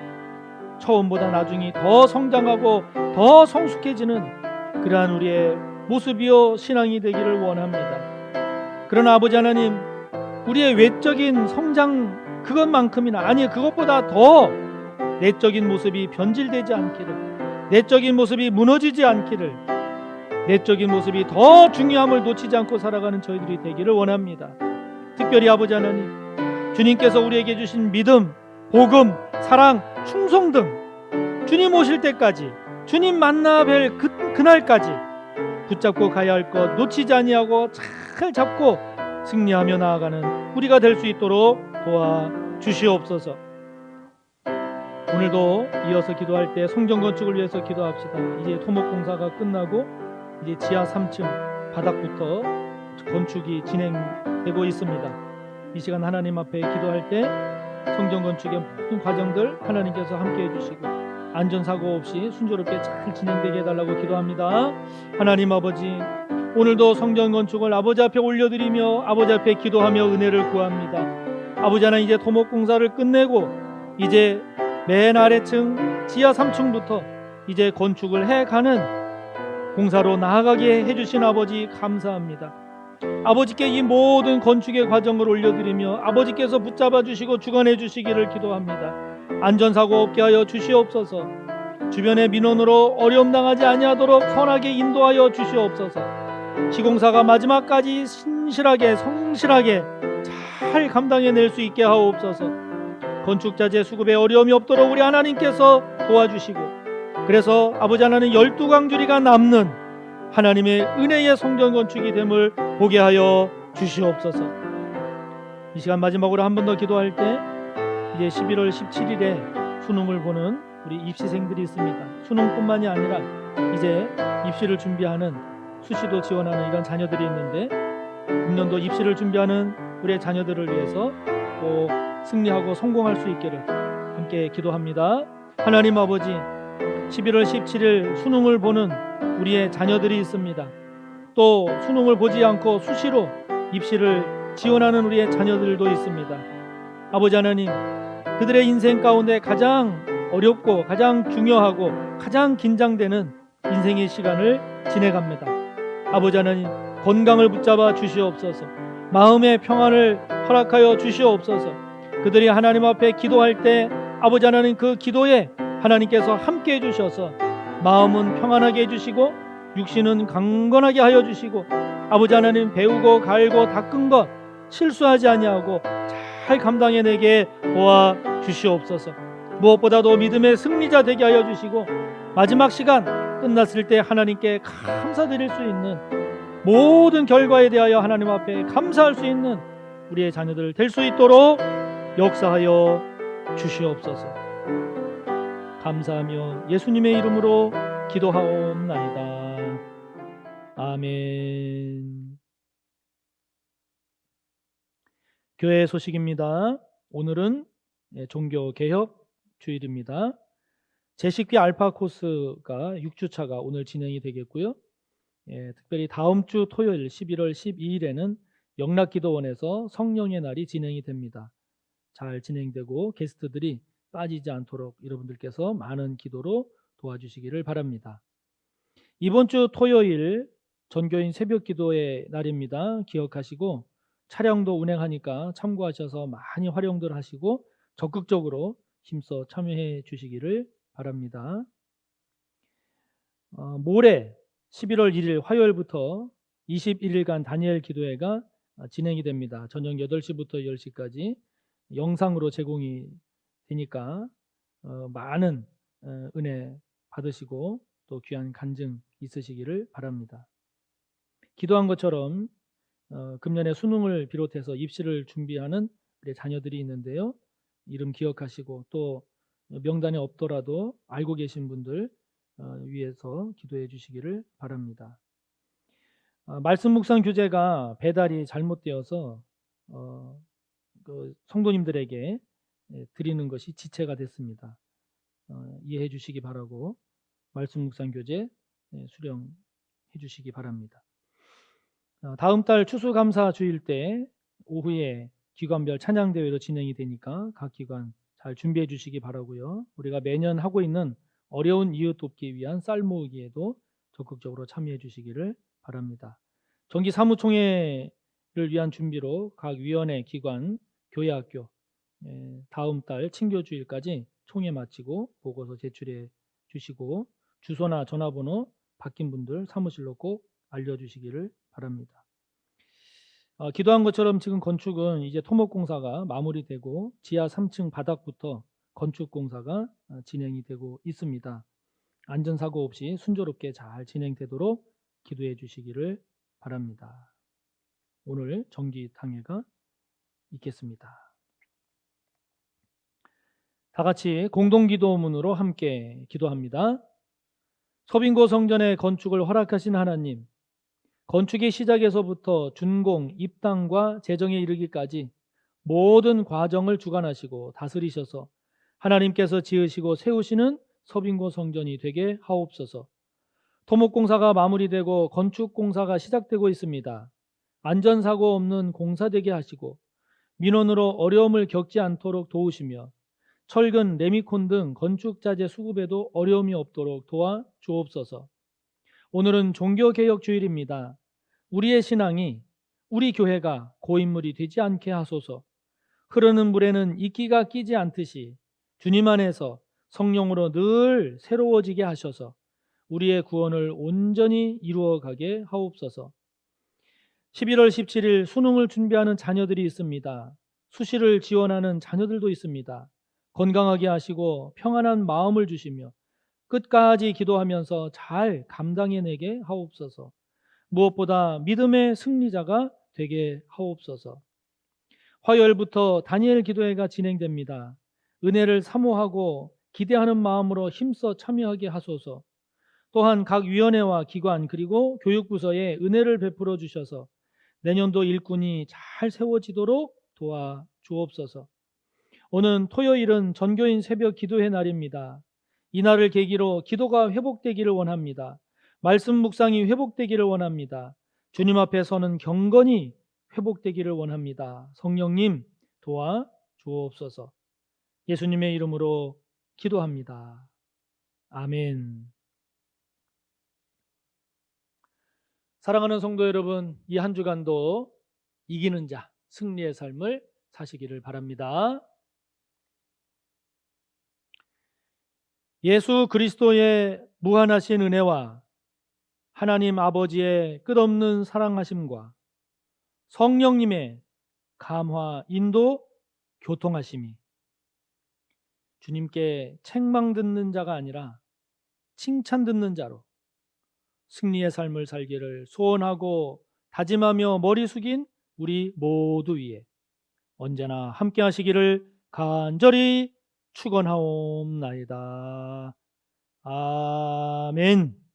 처음보다 나중이 더 성장하고 더 성숙해지는 그러한 우리의 모습이요 신앙이 되기를 원합니다. 그러나 아버지 하나님, 우리의 외적인 성장 그것만큼이나, 아니 그것보다 더 내적인 모습이 변질되지 않기를, 내적인 모습이 무너지지 않기를, 내적인 모습이 더 중요함을 놓치지 않고 살아가는 저희들이 되기를 원합니다. 특별히 아버지 하나님, 주님께서 우리에게 주신 믿음, 복음, 사랑, 충성 등 주님 오실 때까지, 주님 만나 뵐 그날까지 붙잡고 가야 할 것 놓치지 아니하고 잘 잡고 승리하며 나아가는 우리가 될 수 있도록 도와주시옵소서. 오늘도 이어서 기도할 때 성전 건축을 위해서 기도합시다. 이제 토목공사가 끝나고 이제 지하 3층 바닥부터 건축이 진행되고 있습니다. 이 시간 하나님 앞에 기도할 때 성전 건축의 모든 과정들 하나님께서 함께 해주시고 안전사고 없이 순조롭게 잘 진행되게 해달라고 기도합니다. 하나님 아버지, 오늘도 성전 건축을 아버지 앞에 올려드리며 아버지 앞에 기도하며 은혜를 구합니다. 아버지 하나님, 이제 토목공사를 끝내고 이제 맨 아래층 지하 3층부터 이제 건축을 해가는 공사로 나아가게 해주신 아버지 감사합니다. 아버지께 이 모든 건축의 과정을 올려드리며 아버지께서 붙잡아 주시고 주관해 주시기를 기도합니다. 안전사고 없게 하여 주시옵소서. 주변의 민원으로 어려움 당하지 아니하도록 선하게 인도하여 주시옵소서. 시공사가 마지막까지 신실하게 성실하게 잘 감당해낼 수 있게 하옵소서. 건축자재 수급에 어려움이 없도록 우리 하나님께서 도와주시고 그래서 아버지 하나님 12광주리가 남는 하나님의 은혜의 성전 건축이 됨을 보게 하여 주시옵소서. 이 시간 마지막으로 한 번 더 기도할 때 이제 11월 17일에 수능을 보는 우리 입시생들이 있습니다. 수능뿐만이 아니라 이제 입시를 준비하는 수시도 지원하는 이런 자녀들이 있는데 금년도 입시를 준비하는 우리의 자녀들을 위해서 꼭 승리하고 성공할 수 있기를 함께 기도합니다. 하나님 아버지, 11월 17일 수능을 보는 우리의 자녀들이 있습니다. 또 수능을 보지 않고 수시로 입시를 지원하는 우리의 자녀들도 있습니다. 아버지 하나님, 그들의 인생 가운데 가장 어렵고 가장 중요하고 가장 긴장되는 인생의 시간을 지내갑니다. 아버지 하나님, 건강을 붙잡아 주시옵소서. 마음의 평안을 허락하여 주시옵소서. 그들이 하나님 앞에 기도할 때 아버지 하나님 그 기도에 하나님께서 함께 해주셔서 마음은 평안하게 해주시고 육신은 강건하게 하여 주시고 아버지 하나님 배우고 갈고 닦은 것 실수하지 아니하고 잘 감당해내게 도와 주시옵소서. 무엇보다도 믿음의 승리자 되게 하여 주시고 마지막 시간 끝났을 때 하나님께 감사드릴 수 있는 모든 결과에 대하여 하나님 앞에 감사할 수 있는 우리의 자녀들 될 수 있도록 역사하여 주시옵소서. 감사하며 예수님의 이름으로 기도하옵나이다. 아멘. 교회 소식입니다. 오늘은 종교개혁 주일입니다. 제식비 알파 코스가 6주차가 오늘 진행이 되겠고요. 특별히 다음 주 토요일 11월 12일에는 영락기도원에서 성령의 날이 진행이 됩니다. 잘 진행되고 게스트들이 빠지지 않도록 여러분들께서 많은 기도로 도와주시기를 바랍니다. 이번 주 토요일 전교인 새벽기도의 날입니다. 기억하시고 차량도 운행하니까 참고하셔서 많이 활용들 하시고 적극적으로 힘써 참여해 주시기를 바랍니다. 모레 11월 1일 화요일부터 21일간 다니엘 기도회가 진행이 됩니다. 저녁 8시부터 10시까지 영상으로 제공이 되니까 많은 은혜 받으시고 또 귀한 간증 있으시기를 바랍니다. 기도한 것처럼 금년에 수능을 비롯해서 입시를 준비하는 우리 자녀들이 있는데요. 이름 기억하시고 또 명단에 없더라도 알고 계신 분들 위해서 기도해 주시기를 바랍니다. 말씀 묵상 교재가 배달이 잘못되어서 그 성도님들에게 드리는 것이 지체가 됐습니다. 이해해 주시기 바라고 말씀 묵상 교재 수령해 주시기 바랍니다. 다음 달 추수감사 주일 때 오후에 기관별 찬양대회도 진행이 되니까 각 기관 잘 준비해 주시기 바라고요. 우리가 매년 하고 있는 어려운 이웃 돕기 위한 쌀 모으기에도 적극적으로 참여해 주시기를 바랍니다. 정기 사무총회를 위한 준비로 각 위원회, 기관, 교회, 학교 다음 달 친교주일까지 총회 마치고 보고서 제출해 주시고 주소나 전화번호 바뀐 분들 사무실로 꼭 알려주시기를 바랍니다. 기도한 것처럼 지금 건축은 이제 토목공사가 마무리되고 지하 3층 바닥부터 건축공사가 진행이 되고 있습니다. 안전사고 없이 순조롭게 잘 진행되도록 기도해 주시기를 바랍니다. 오늘 정기탕회가 있겠습니다. 다 같이 공동기도문으로 함께 기도합니다. 서빙고 성전의 건축을 허락하신 하나님, 건축의 시작에서부터 준공, 입당과 재정에 이르기까지 모든 과정을 주관하시고 다스리셔서 하나님께서 지으시고 세우시는 서빙고 성전이 되게 하옵소서. 토목공사가 마무리되고 건축공사가 시작되고 있습니다. 안전사고 없는 공사되게 하시고 민원으로 어려움을 겪지 않도록 도우시며 철근, 레미콘 등 건축자재 수급에도 어려움이 없도록 도와 주옵소서. 오늘은 종교개혁 주일입니다. 우리의 신앙이 우리 교회가 고인물이 되지 않게 하소서. 흐르는 물에는 이끼가 끼지 않듯이 주님 안에서 성령으로 늘 새로워지게 하셔서 우리의 구원을 온전히 이루어가게 하옵소서. 11월 17일 수능을 준비하는 자녀들이 있습니다. 수시를 지원하는 자녀들도 있습니다. 건강하게 하시고 평안한 마음을 주시며 끝까지 기도하면서 잘 감당해내게 하옵소서. 무엇보다 믿음의 승리자가 되게 하옵소서. 화요일부터 다니엘 기도회가 진행됩니다. 은혜를 사모하고 기대하는 마음으로 힘써 참여하게 하소서. 또한 각 위원회와 기관 그리고 교육부서에 은혜를 베풀어 주셔서 내년도 일꾼이 잘 세워지도록 도와 주옵소서. 오는 토요일은 전교인 새벽 기도회 날입니다. 이날을 계기로 기도가 회복되기를 원합니다. 말씀 묵상이 회복되기를 원합니다. 주님 앞에 서는 경건이 회복되기를 원합니다. 성령님 도와 주옵소서. 예수님의 이름으로 기도합니다. 아멘. 사랑하는 성도 여러분, 이 한 주간도 이기는 자, 승리의 삶을 사시기를 바랍니다. 예수 그리스도의 무한하신 은혜와 하나님 아버지의 끝없는 사랑하심과 성령님의 감화, 인도, 교통하심이 주님께 책망 듣는 자가 아니라 칭찬 듣는 자로 승리의 삶을 살기를 소원하고 다짐하며 머리 숙인 우리 모두 위에 언제나 함께 하시기를 간절히 축원하옵나이다. 아멘.